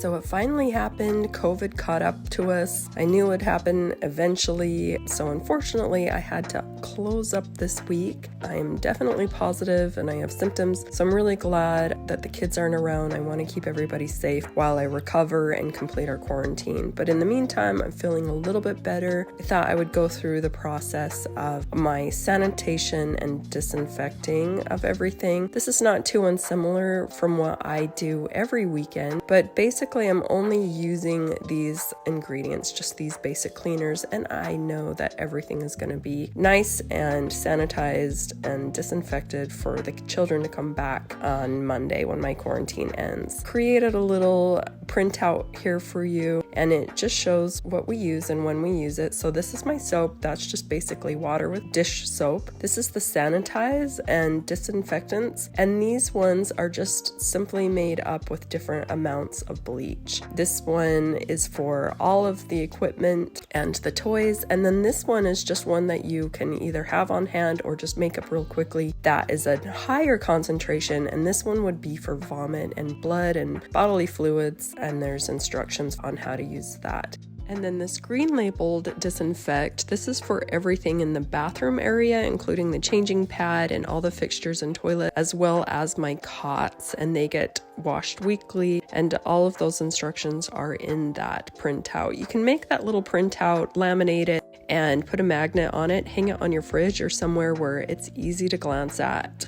So it finally happened. COVID caught up to us. I knew it would happen eventually. So unfortunately, I had to close up this week. I am definitely positive and I have symptoms. So I'm really glad that the kids aren't around. I want to keep everybody safe while I recover and complete our quarantine. But in the meantime, I'm feeling a little bit better. I thought I would go through the process of my sanitation and disinfecting of everything. This is not too unsimilar from what I do every weekend, but basically I'm only using these ingredients, just these basic cleaners, and I know that everything is going to be nice and sanitized and disinfected for the children to come back on Monday when my quarantine ends. Created a little printout here for you, and it just shows what we use and when we use it. So this is my soap. That's just basically water with dish soap. This is the sanitize and disinfectants, and these ones are just simply made up with different amounts of bleach. This one is for all of the equipment and the toys, and then this one is just one that you can either have on hand or just make up real quickly. That is a higher concentration, and this one would be for vomit and blood and bodily fluids, and there's instructions on how to use that. And then this green labeled disinfect, this is for everything in the bathroom area, including the changing pad and all the fixtures and toilet, as well as my cots, and they get washed weekly, and all of those instructions are in that printout. You can make that little printout, laminate it, and put a magnet on it, hang it on your fridge or somewhere where it's easy to glance at.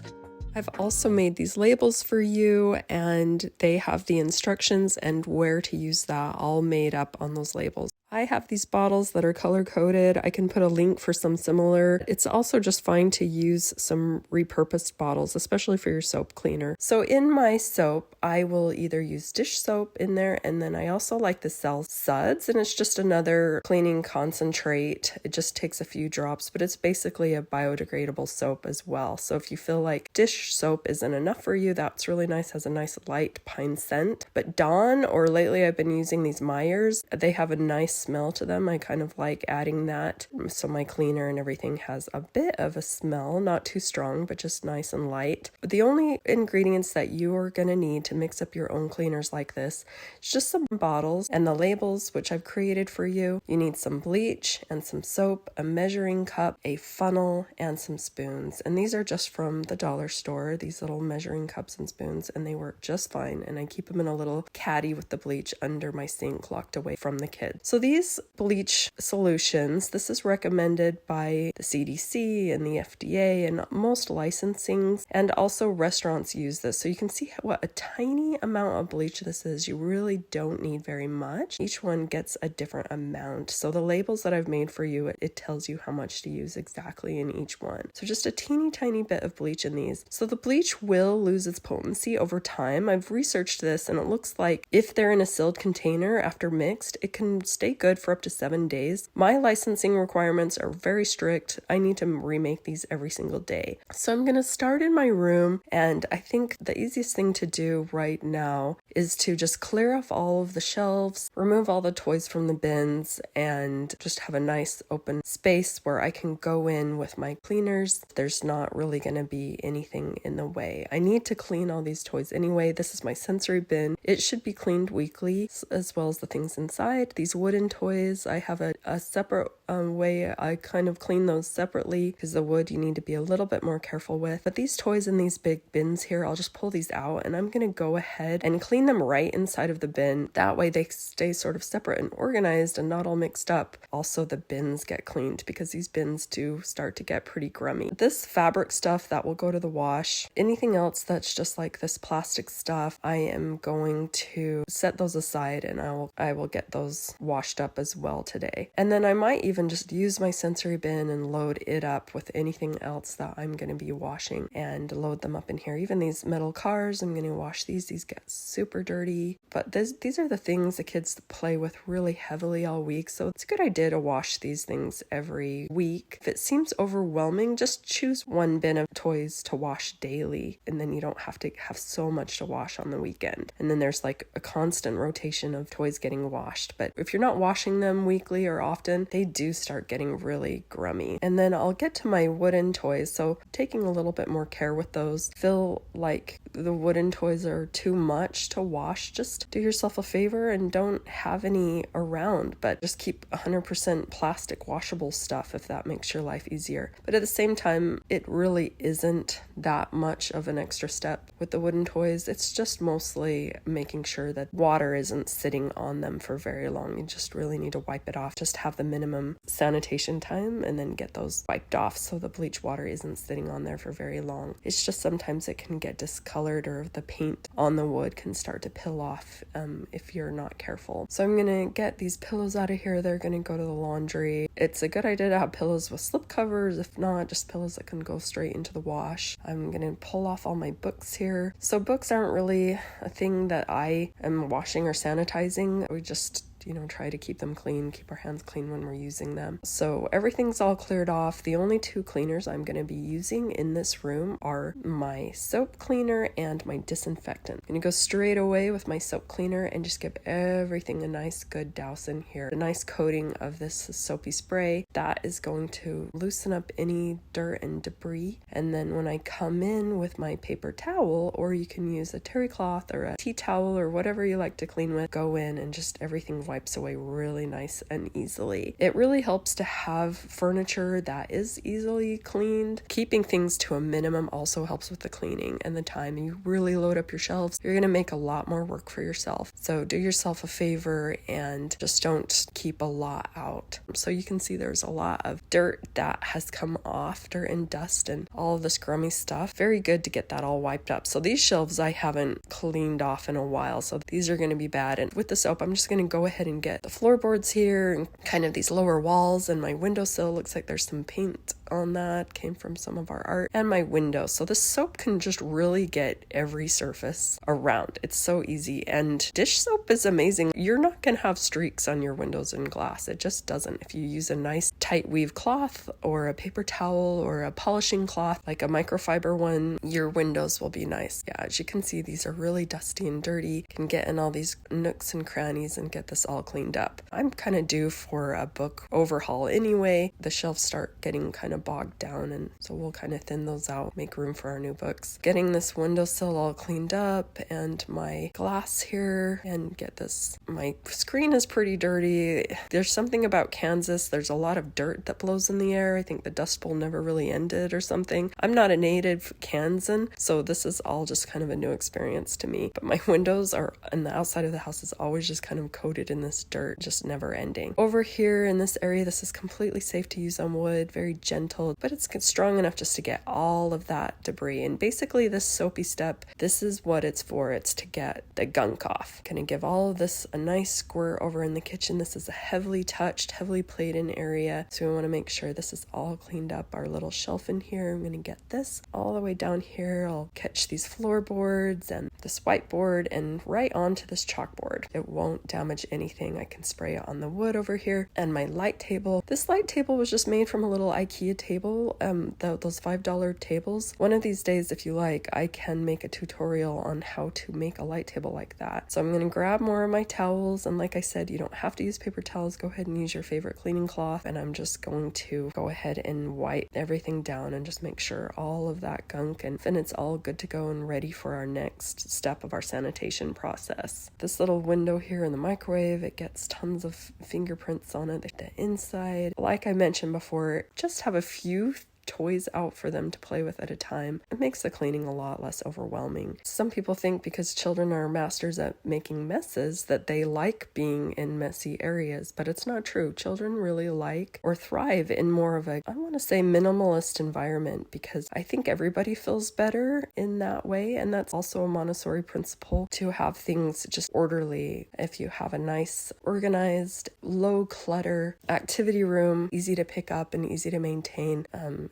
I've also made these labels for you, and they have the instructions and where to use that all made up on those labels. I have these bottles that are color-coded. I can put a link for some similar. It's also just fine to use some repurposed bottles, especially for your soap cleaner. So in my soap, I will either use dish soap in there, and then I also like to sell suds, and it's just another cleaning concentrate. It just takes a few drops, but it's basically a biodegradable soap as well. So if you feel like dish soap isn't enough for you, that's really nice, has a nice light pine scent. But Dawn, or lately I've been using these Myers, they have a nice smell to them. I kind of like adding that. So my cleaner and everything has a bit of a smell, not too strong, but just nice and light. But the only ingredients that you are going to need to mix up your own cleaners like this is just some bottles and the labels, which I've created for you. You need some bleach and some soap, a measuring cup, a funnel, and some spoons. And these are just from the dollar store, these little measuring cups and spoons, and they work just fine. And I keep them in a little caddy with the bleach under my sink, locked away from the kids. So these bleach solutions, this is recommended by the CDC and the FDA and most licensings, and also restaurants use this. So you can see what a tiny amount of bleach this is. You really don't need very much. Each one gets a different amount. So the labels that I've made for you, it tells you how much to use exactly in each one. So just a teeny tiny bit of bleach in these. So the bleach will lose its potency over time. I've researched this, and it looks like if they're in a sealed container after mixed, it can stay good for up to 7 days. My licensing requirements are very strict. I need to remake these every single day. So I'm going to start in my room, and I think the easiest thing to do right now is to just clear off all of the shelves, remove all the toys from the bins, and just have a nice open space where I can go in with my cleaners. There's not really going to be anything in the way. I need to clean all these toys anyway. This is my sensory bin. It should be cleaned weekly, as well as the things inside. These wooden toys, I have a separate way. I kind of clean those separately because the wood you need to be a little bit more careful with. But these toys in these big bins here, I'll just pull these out, and I'm going to go ahead and clean them right inside of the bin. That way they stay sort of separate and organized and not all mixed up. Also, the bins get cleaned because these bins do start to get pretty grummy. This fabric stuff, that will go to the wash. Anything else that's just like this plastic stuff, I am going to set those aside, and I will get those washed up as well today. And then I might even just use my sensory bin and load it up with anything else that I'm going to be washing and load them up in here. Even these metal cars, I'm going to wash these. These get super dirty. But these are the things the kids play with really heavily all week. So it's a good idea to wash these things every week. If it seems overwhelming, just choose one bin of toys to wash daily, and then you don't have to have so much to wash on the weekend. And then there's like a constant rotation of toys getting washed. But if you're not washing them weekly or often, they do start getting really grummy. And then I'll get to my wooden toys. So taking a little bit more care with those. Feel like the wooden toys are too much to wash, just do yourself a favor and don't have any around, but just keep 100% plastic washable stuff if that makes your life easier. But at the same time, it really isn't that much of an extra step with the wooden toys. It's just mostly making sure that water isn't sitting on them for very long. You just really need to wipe it off. Just have the minimum sanitation time and then get those wiped off so the bleach water isn't sitting on there for very long. It's just sometimes it can get discolored or the paint on the wood can start to peel off if you're not careful. So I'm gonna get these pillows out of here. They're gonna go to the laundry. It's a good idea to have pillows with slip covers. If not, just pillows that can go straight into the wash. I'm gonna pull off all my books here. So books aren't really a thing that I am washing or sanitizing. We just try to keep them clean, keep our hands clean when we're using them. So everything's all cleared off. The only two cleaners I'm going to be using in this room are my soap cleaner and my disinfectant. I'm going to go straight away with my soap cleaner and just give everything a nice good douse in here. A nice coating of this soapy spray that is going to loosen up any dirt and debris. And then when I come in with my paper towel, or you can use a terry cloth or a tea towel or whatever you like to clean with, go in and just everything wipes away really nice and easily. It really helps to have furniture that is easily cleaned. Keeping things to a minimum also helps with the cleaning and the time. You really load up your shelves, you're going to make a lot more work for yourself. So do yourself a favor and just don't keep a lot out. So you can see there's a lot of dirt that has come off, dirt and dust and all of this grummy stuff. Very good to get that all wiped up. So these shelves I haven't cleaned off in a while, so these are going to be bad. And with the soap, I'm just going to go ahead and get the floorboards here and kind of these lower walls, and my windowsill looks like there's some paint on that, came from some of our art, and my window. So the soap can just really get every surface around. It's so easy, and dish soap is amazing. You're not gonna have streaks on your windows and glass. It just doesn't. If you use a nice tight weave cloth or a paper towel or a polishing cloth like a microfiber one, your windows will be nice. Yeah, as you can see, these are really dusty and dirty. Can get in all these nooks and crannies and get this all cleaned up. I'm kind of due for a book overhaul anyway. The shelves start getting kind of bogged down, and so we'll kind of thin those out, make room for our new books. Getting this windowsill all cleaned up and my glass here, and get this. My screen is pretty dirty. There's something about Kansas. There's a lot of dirt that blows in the air. I think the Dust Bowl never really ended or something. I'm not a native Kansan, so this is all just kind of a new experience to me. But my windows are, and the outside of the house is always just kind of coated in this dirt, just never ending. Over here in this area, this is completely safe to use on wood, very gentle, but it's strong enough just to get all of that debris. And basically this soapy step, this is what it's for. It's to get the gunk off. Gonna give all of this a nice squirt over in the kitchen. This is a heavily touched, heavily played in area, so we want to make sure this is all cleaned up. Our little shelf in here, I'm gonna get this all the way down here. I'll catch these floorboards and this whiteboard and right onto this chalkboard. It won't damage anything. I can spray it on the wood over here. And my light table. This light table was just made from a little IKEA table, those $5 tables. One of these days, if you like, I can make a tutorial on how to make a light table like that. So I'm going to grab more of my towels, and like I said, you don't have to use paper towels. Go ahead and use your favorite cleaning cloth, and I'm just going to go ahead and wipe everything down and just make sure all of that gunk and it's all good to go and ready for our next step of our sanitation process. This little window here in the microwave, it gets tons of fingerprints on it. The inside, like I mentioned before, just have a few toys out for them to play with at a time. It makes the cleaning a lot less overwhelming. Some people think because children are masters at making messes that they like being in messy areas, but it's not true. Children really like or thrive in more of a, I want to say, minimalist environment, because I think everybody feels better in that way, and that's also a Montessori principle, to have things just orderly. If you have a nice, organized, low clutter activity room, easy to pick up and easy to maintain,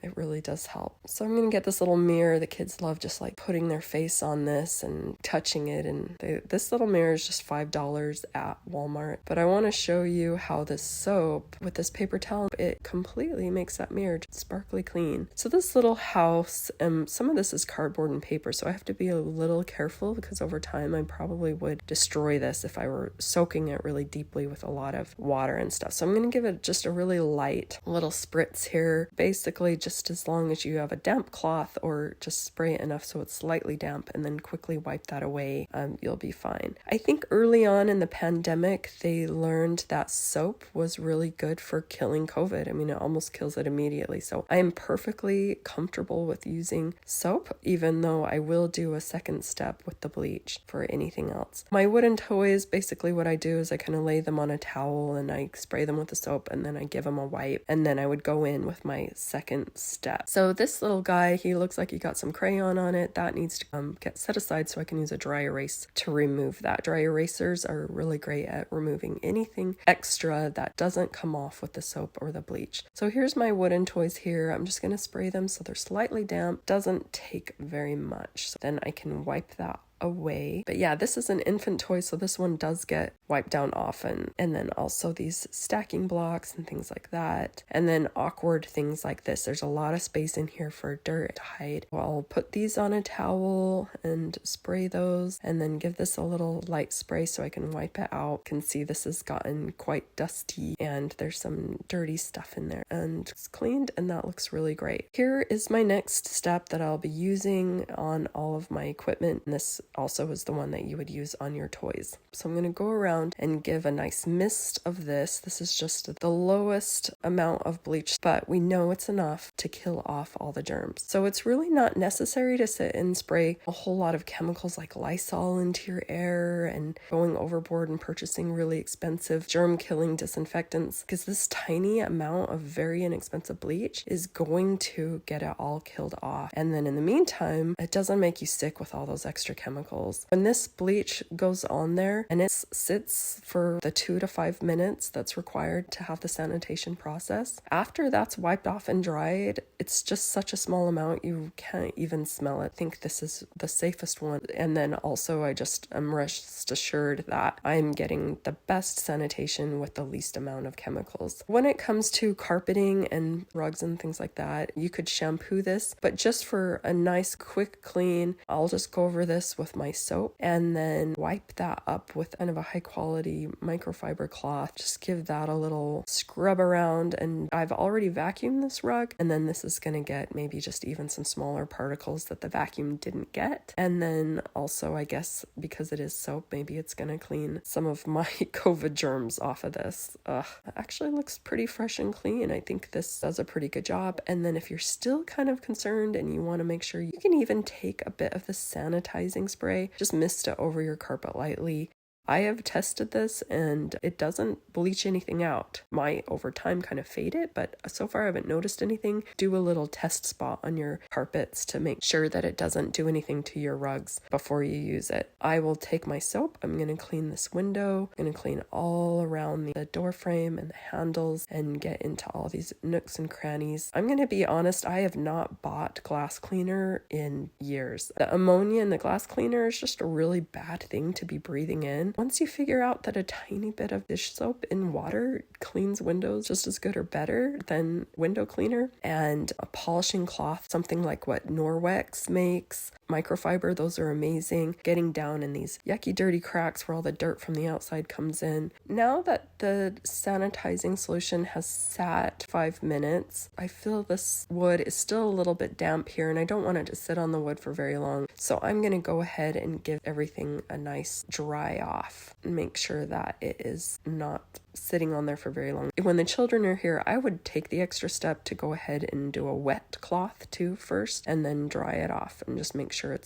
it really does help. So I'm gonna get this little mirror. The kids love just like putting their face on this and touching it, and this little mirror is just $5 at Walmart. But I want to show you how this soap with this paper towel, it completely makes that mirror sparkly clean. So this little house, some of this is cardboard and paper, so I have to be a little careful because over time I probably would destroy this if I were soaking it really deeply with a lot of water and stuff. So I'm going to give it just a really light little spritz here, basically just as long as you have a damp cloth, or just spray it enough so it's slightly damp and then quickly wipe that away. You'll be fine. I think early on in the pandemic, they learned that soap was really good for killing COVID. I mean, it almost kills it immediately. So I am perfectly comfortable with using soap, even though I will do a second step with the bleach for anything else. My wooden toys, basically what I do is I kind of lay them on a towel and I spray them with the soap, and then I give them a wipe, and then I would go in with my second step. So this little guy, he looks like he got some crayon on it. That needs to get set aside so I can use a dry erase to remove that. Dry erasers are really great at removing anything extra that doesn't come off with the soap or the bleach. So here's my wooden toys here. I'm just going to spray them so they're slightly damp. Doesn't take very much. So then I can wipe that away. But yeah, this is an infant toy, so this one does get wiped down often. And then also these stacking blocks and things like that. And then awkward things like this. There's a lot of space in here for dirt to hide. Well, I'll put these on a towel and spray those, and then give this a little light spray so I can wipe it out. You can see this has gotten quite dusty and there's some dirty stuff in there, and it's cleaned, and that looks really great. Here is my next step that I'll be using on all of my equipment. And this also is the one that you would use on your toys. So I'm going to go around and give a nice mist of this. This is just the lowest amount of bleach, but we know it's enough to kill off all the germs. So it's really not necessary to sit and spray a whole lot of chemicals like Lysol into your air and going overboard and purchasing really expensive germ-killing disinfectants, because this tiny amount of very inexpensive bleach is going to get it all killed off. And then in the meantime, it doesn't make you sick with all those extra chemicals. When this bleach goes on there and it sits for the 2 to 5 minutes that's required to have the sanitation process, after that's wiped off and dried, it's just such a small amount you can't even smell it. I think this is the safest one. And then also I just am rest assured that I'm getting the best sanitation with the least amount of chemicals. When it comes to carpeting and rugs and things like that, you could shampoo this, but just for a nice quick clean, I'll just go over this with my soap and then wipe that up with kind of a high quality microfiber cloth. Just give that a little scrub around, and I've already vacuumed this rug, and then this is going to get maybe just even some smaller particles that the vacuum didn't get. And then also, I guess because it is soap, maybe it's going to clean some of my COVID germs off of this. It actually looks pretty fresh and clean. I think this does a pretty good job. And then if you're still kind of concerned and you want to make sure, you can even take a bit of the sanitizing spray, just mist it over your carpet lightly. I have tested this and it doesn't bleach anything out. Might over time kind of fade it, but so far I haven't noticed anything. Do a little test spot on your carpets to make sure that it doesn't do anything to your rugs before you use it. I will take my soap. I'm going to clean this window. I'm going to clean all around the door frame and the handles and get into all these nooks and crannies. I'm going to be honest, I have not bought glass cleaner in years. The ammonia in the glass cleaner is just a really bad thing to be breathing in. Once you figure out that a tiny bit of dish soap in water cleans windows just as good or better than window cleaner, and a polishing cloth, something like what Norwex makes, microfiber, those are amazing. Getting down in these yucky, dirty cracks where all the dirt from the outside comes in. Now that the sanitizing solution has sat 5 minutes, I feel this wood is still a little bit damp here, and I don't want it to sit on the wood for very long. So I'm going to go ahead and give everything a nice dry off and make sure that it is not sitting on there for very long. When the children are here, I would take the extra step to go ahead and do a wet cloth too first, and then dry it off and just make sure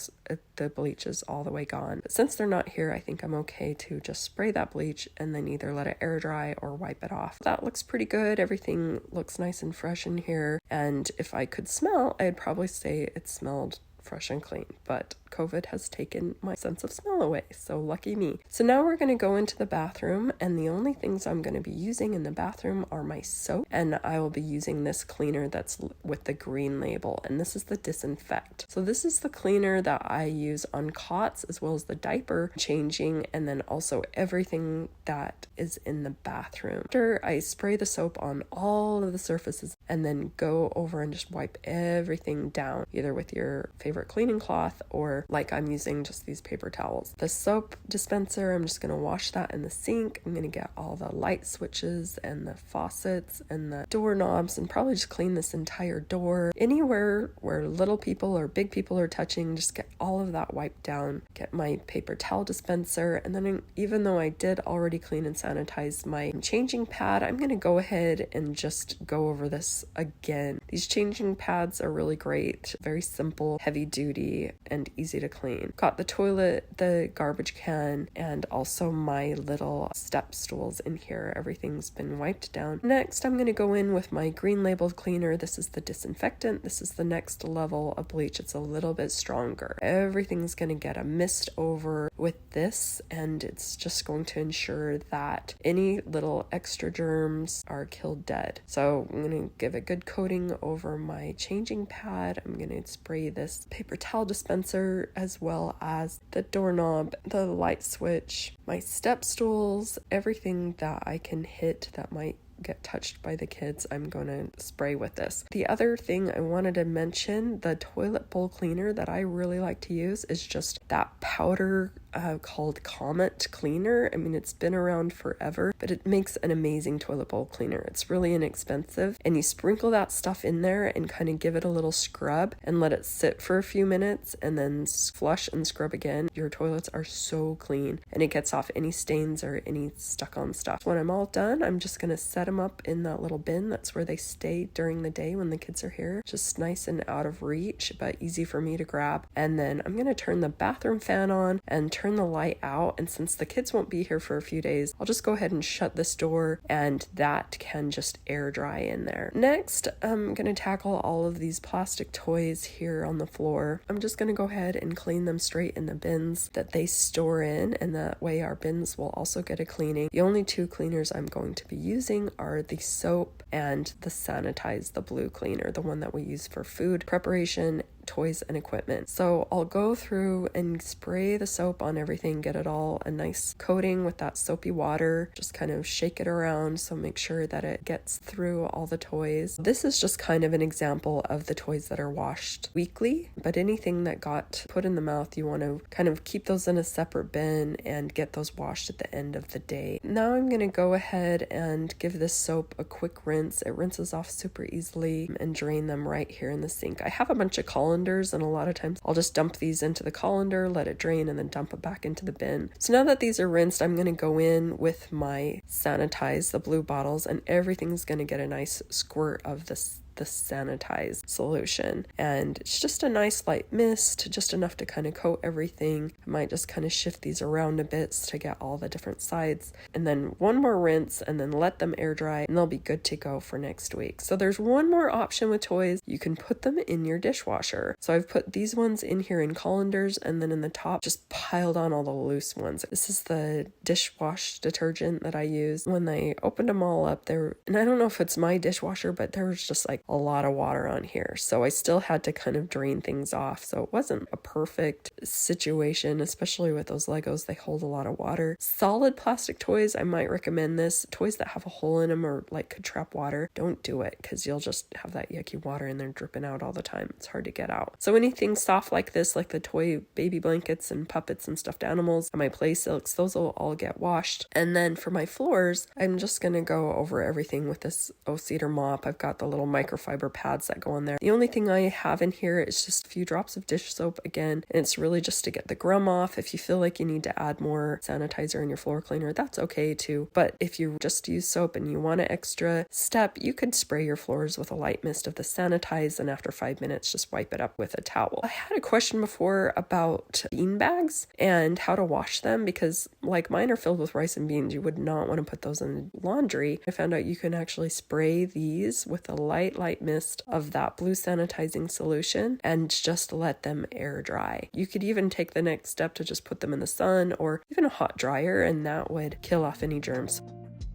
the bleach is all the way gone. But since they're not here, I think I'm okay to just spray that bleach and then either let it air dry or wipe it off. That looks pretty good. Everything looks nice and fresh in here. And if I could smell, I'd probably say it smelled fresh and clean, but COVID has taken my sense of smell away, so lucky me. So now we're going to go into the bathroom, and the only things I'm going to be using in the bathroom are my soap, and I will be using this cleaner that's with the green label, and this is the Disinfect. So this is the cleaner that I use on cots as well as the diaper changing, and then also everything that is in the bathroom. After I spray the soap on all of the surfaces and then go over and just wipe everything down, either with your favorite cleaning cloth or like I'm using just these paper towels. The soap dispenser, I'm just going to wash that in the sink. I'm going to get all the light switches and the faucets and the doorknobs and probably just clean this entire door. Anywhere where little people or big people are touching, just get all of that wiped down. Get my paper towel dispenser, and then even though I did already clean and sanitize my changing pad, I'm going to go ahead and just go over this again. These changing pads are really great, very simple, heavy duty, and easy to clean. Got the toilet, the garbage can, and also my little step stools in here. Everything's been wiped down. Next, I'm going to go in with my green labeled cleaner. This is the disinfectant. This is the next level of bleach. It's a little bit stronger. Everything's going to get a mist over with this, and it's just going to ensure that any little extra germs are killed dead. So I'm going to give a good coating over my changing pad. I'm going to spray this paper towel dispenser as well as the doorknob, the light switch, my step stools, everything that I can hit that might get touched by the kids, I'm going to spray with this. The other thing I wanted to mention, the toilet bowl cleaner that I really like to use is just that powder called Comet cleaner. I mean, it's been around forever, but it makes an amazing toilet bowl cleaner. It's really inexpensive, and you sprinkle that stuff in there and kind of give it a little scrub and let it sit for a few minutes and then flush and scrub again. Your toilets are so clean, and it gets off any stains or any stuck on stuff. When I'm all done, I'm just going to set them up in that little bin. That's where they stay during the day when the kids are here. Just nice and out of reach, but easy for me to grab. And then I'm going to turn the bathroom fan on and turn the light out, and since the kids won't be here for a few days, I'll just go ahead and shut this door, and that can just air dry in there. Next, I'm going to tackle all of these plastic toys here on the floor. I'm just going to go ahead and clean them straight in the bins that they store in, and that way our bins will also get a cleaning. The only two cleaners I'm going to be using are the soap and the sanitized, the blue cleaner, the one that we use for food preparation, toys, and equipment. So I'll go through and spray the soap on everything, get it all a nice coating with that soapy water, just kind of shake it around, so make sure that it gets through all the toys. This is just kind of an example of the toys that are washed weekly, but anything that got put in the mouth, you want to kind of keep those in a separate bin and get those washed at the end of the day. Now I'm going to go ahead and give this soap a quick rinse. It rinses off super easily, and drain them right here in the sink. I have a bunch of colanders, and a lot of times I'll just dump these into the colander, let it drain, and then dump it back into the bin. So now that these are rinsed, I'm going to go in with my sanitized, the blue bottles, and everything's going to get a nice squirt of this the sanitized solution, and it's just a nice light mist, just enough to kind of coat everything. I might just kind of shift these around a bit to get all the different sides, and then one more rinse, and then let them air dry, and they'll be good to go for next week. So there's one more option with toys. You can put them in your dishwasher. So I've put these ones in here in colanders, and then in the top just piled on all the loose ones. This is the dishwash detergent that I use. When I opened them all up there, and I don't know if it's my dishwasher, but there was just like a lot of water on here, so I still had to kind of drain things off. So it wasn't a perfect situation, especially with those Legos. They hold a lot of water. Solid plastic toys, I might recommend this. Toys that have a hole in them or like could trap water, don't do it, because you'll just have that yucky water in there dripping out all the time. It's hard to get out. So anything soft like this, like the toy baby blankets and puppets and stuffed animals, and my play silks, those will all get washed. And then for my floors, I'm just gonna go over everything with this O-Cedar mop. I've got the little microfiber pads that go on there. The only thing I have in here is just a few drops of dish soap again, and it's really just to get the grum off. If you feel like you need to add more sanitizer in your floor cleaner, that's okay too. But if you just use soap and you want an extra step, you could spray your floors with a light mist of the sanitized, and after 5 minutes just wipe it up with a towel. I had a question before about bean bags and how to wash them, because like mine are filled with rice and beans. You would not want to put those in laundry. I found out you can actually spray these with a light light mist of that blue sanitizing solution and just let them air dry. You could even take the next step to just put them in the sun or even a hot dryer, and that would kill off any germs.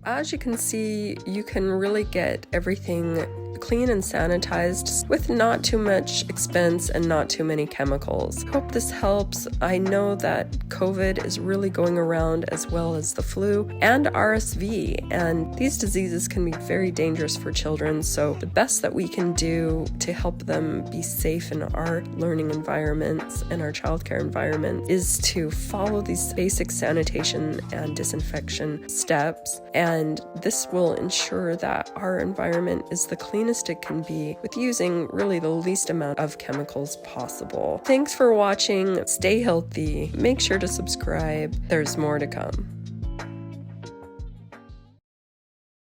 As you can see, you can really get everything clean and sanitized with not too much expense and not too many chemicals. Hope this helps. I know that COVID is really going around, as well as the flu and RSV, and these diseases can be very dangerous for children. So the best that we can do to help them be safe in our learning environments and our childcare environment is to follow these basic sanitation and disinfection steps, and this will ensure that our environment is the cleanest it can be with using really the least amount of chemicals possible. Thanks for watching. Stay healthy. Make sure to subscribe. There's more to come.